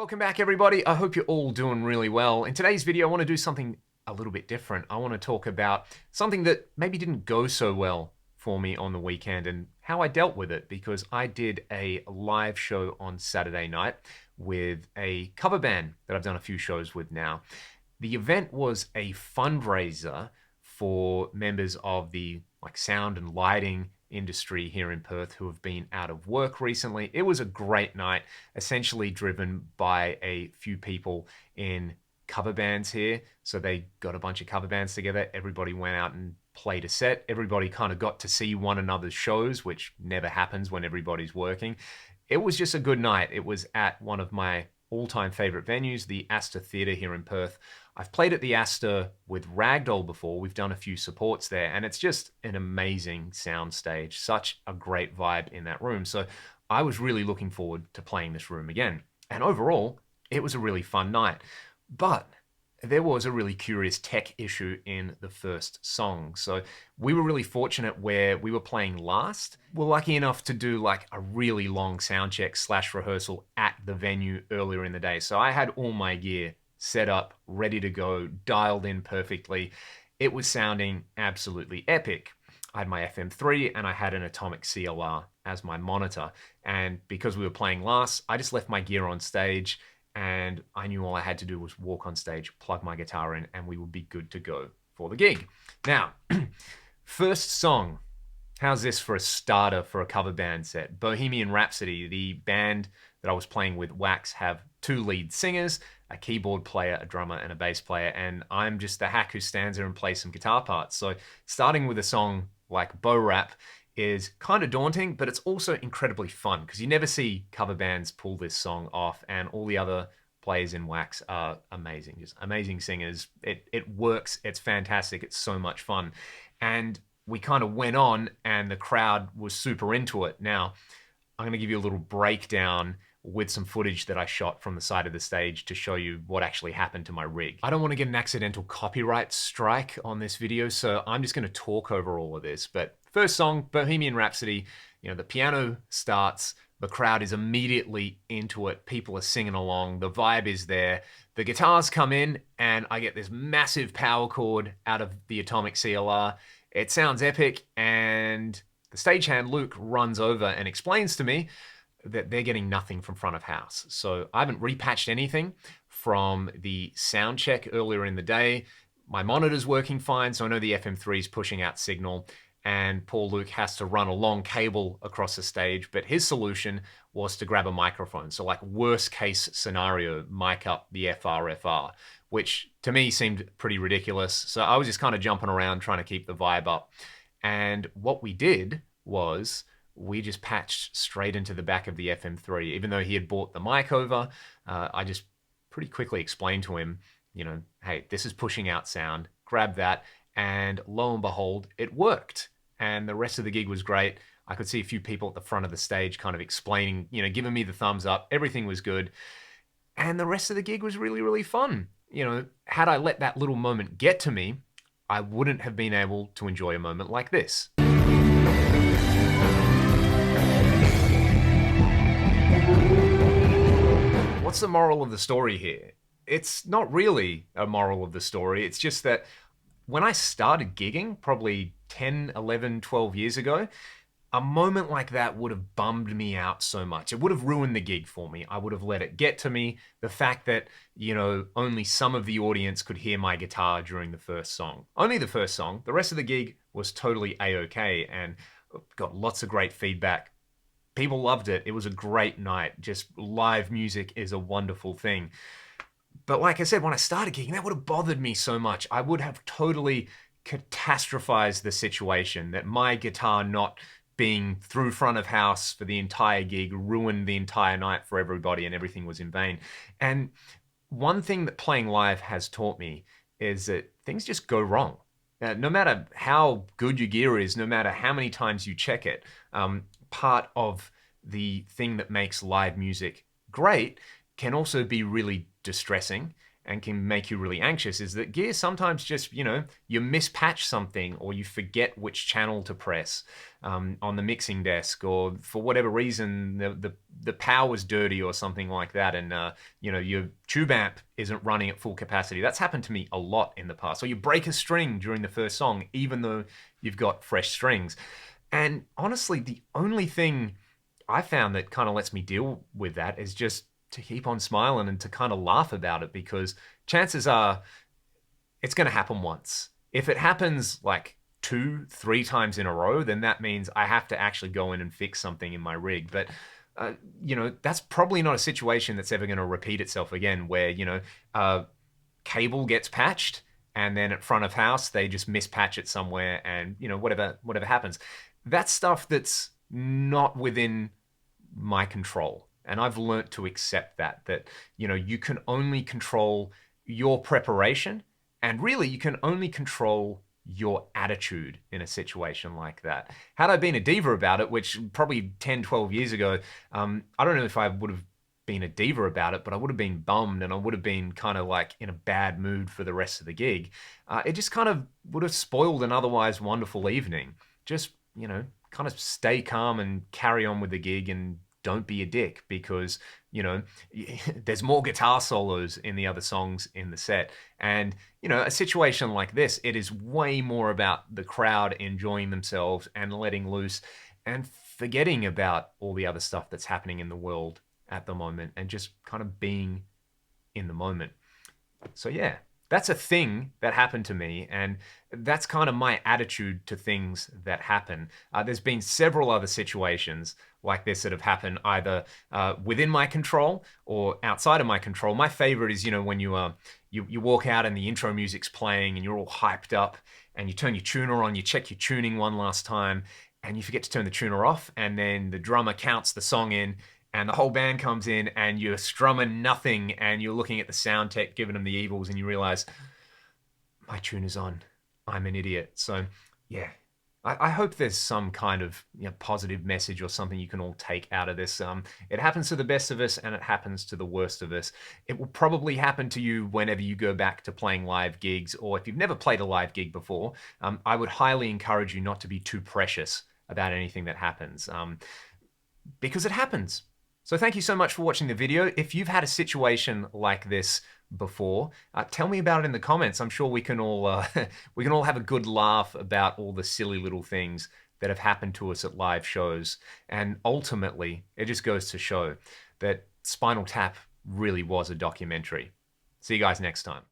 Welcome back, everybody. I hope you're all doing really well. In today's video, I want to do something a little bit different. I want to talk about something that maybe didn't go so well for me on the weekend and how I dealt with it, because I did a live show on Saturday night with a cover band that I've done a few shows with now. The event was a fundraiser for members of the sound and lighting industry here in Perth who have been out of work recently. It was a great night, essentially driven by a few people in cover bands here. So they got a bunch of cover bands together. Everybody went out and played a set. Everybody kind of got to see one another's shows, which never happens when everybody's working. It was just a good night. It was at one of my all-time favorite venues, the Astor Theatre here in Perth. I've played at the Astor with Ragdoll before. We've done a few supports there, and it's just an amazing sound stage. Such a great vibe in that room. So I was really looking forward to playing this room again. And overall, it was a really fun night. But there was a really curious tech issue in the first song. So we were really fortunate where we were playing last. We're lucky enough to do like a really long sound check / rehearsal at the venue earlier in the day. So I had all my gear set up, ready to go, dialed in perfectly. It was sounding absolutely epic. I had my FM3 and I had an Atomic CLR as my monitor. And because we were playing last, I just left my gear on stage, and I knew all I had to do was walk on stage, plug my guitar in, and we would be good to go for the gig. Now, first song. How's this for a starter for a cover band set? Bohemian Rhapsody, the band that I was playing with, Wax, have two lead singers, a keyboard player, a drummer, and a bass player, and I'm just the hack who stands there and plays some guitar parts. So starting with a song like Bo Rap is kind of daunting, but it's also incredibly fun because you never see cover bands pull this song off, and all the other players in Wax are amazing, just amazing singers. It works, it's fantastic, it's so much fun. And we kind of went on and the crowd was super into it. Now, I'm going to give you a little breakdown with some footage that I shot from the side of the stage to show you what actually happened to my rig. I don't want to get an accidental copyright strike on this video, so I'm just going to talk over all of this. But first song, Bohemian Rhapsody, the piano starts, the crowd is immediately into it, people are singing along, the vibe is there, the guitars come in, and I get this massive power chord out of the Atomic CLR. It sounds epic, and the stagehand Luke runs over and explains to me that they're getting nothing from front of house. So I haven't repatched anything from the sound check earlier in the day. My monitor's working fine, so I know the FM3 is pushing out signal, and poor Luke has to run a long cable across the stage, but his solution was to grab a microphone. So like worst case scenario, mic up the FR, which to me seemed pretty ridiculous. So I was just kind of jumping around trying to keep the vibe up. And what we did was we just patched straight into the back of the FM3. Even though he had brought the mic over, I just pretty quickly explained to him, hey, this is pushing out sound, grab that. And lo and behold, it worked. And the rest of the gig was great. I could see a few people at the front of the stage kind of explaining, giving me the thumbs up. Everything was good. And the rest of the gig was really, really fun. Had I let that little moment get to me, I wouldn't have been able to enjoy a moment like this. What's the moral of the story here? It's not really a moral of the story. It's just that when I started gigging, probably 10, 11, 12 years ago, a moment like that would have bummed me out so much. It would have ruined the gig for me. I would have let it get to me. The fact that, only some of the audience could hear my guitar during the first song. Only the first song. The rest of the gig was totally A-okay and got lots of great feedback. People loved it. It was a great night. Just live music is a wonderful thing. But like I said, when I started gigging, that would have bothered me so much. I would have totally catastrophized the situation, that my guitar not being through front of house for the entire gig ruined the entire night for everybody and everything was in vain. And one thing that playing live has taught me is that things just go wrong. No matter how good your gear is, no matter how many times you check it, part of the thing that makes live music great can also be really distressing and can make you really anxious is that gear sometimes just, you mispatch something or you forget which channel to press on the mixing desk, or for whatever reason the power's dirty or something like that, and your tube amp isn't running at full capacity. That's happened to me a lot in the past. Or you break a string during the first song, even though you've got fresh strings. And honestly, the only thing I found that kind of lets me deal with that is just to keep on smiling and to kind of laugh about it, because chances are it's going to happen once. If it happens like 2, 3 times in a row, then that means I have to actually go in and fix something in my rig. But that's probably not a situation that's ever going to repeat itself again, where cable gets patched and then at front of house they just mispatch it somewhere, and whatever happens. That's stuff that's not within my control. And I've learnt to accept that you can only control your preparation, and really you can only control your attitude in a situation like that. Had I been a diva about it, which probably 10, 12 years ago, I don't know if I would have been a diva about it, but I would have been bummed and I would have been kind of like in a bad mood for the rest of the gig. It just kind of would have spoiled an otherwise wonderful evening. Just, kind of stay calm and carry on with the gig, and don't be a dick, because there's more guitar solos in the other songs in the set. And a situation like this, it is way more about the crowd enjoying themselves and letting loose and forgetting about all the other stuff that's happening in the world at the moment, and just kind of being in the moment. So yeah, that's a thing that happened to me, and that's kind of my attitude to things that happen. There's been several other situations like this that have happened either within my control or outside of my control. My favorite is, when you walk out and the intro music's playing and you're all hyped up and you turn your tuner on, you check your tuning one last time, and you forget to turn the tuner off, and then the drummer counts the song in, and the whole band comes in and you're strumming nothing, and you're looking at the sound tech giving them the evils, and you realize, my tuner's on. I'm an idiot. So yeah, I hope there's some kind of positive message or something you can all take out of this. It happens to the best of us and it happens to the worst of us. It will probably happen to you whenever you go back to playing live gigs, or if you've never played a live gig before, I would highly encourage you not to be too precious about anything that happens, because it happens. So thank you so much for watching the video. If you've had a situation like this before, tell me about it in the comments. I'm sure we can all we can all have a good laugh about all the silly little things that have happened to us at live shows. And ultimately, it just goes to show that Spinal Tap really was a documentary. See you guys next time.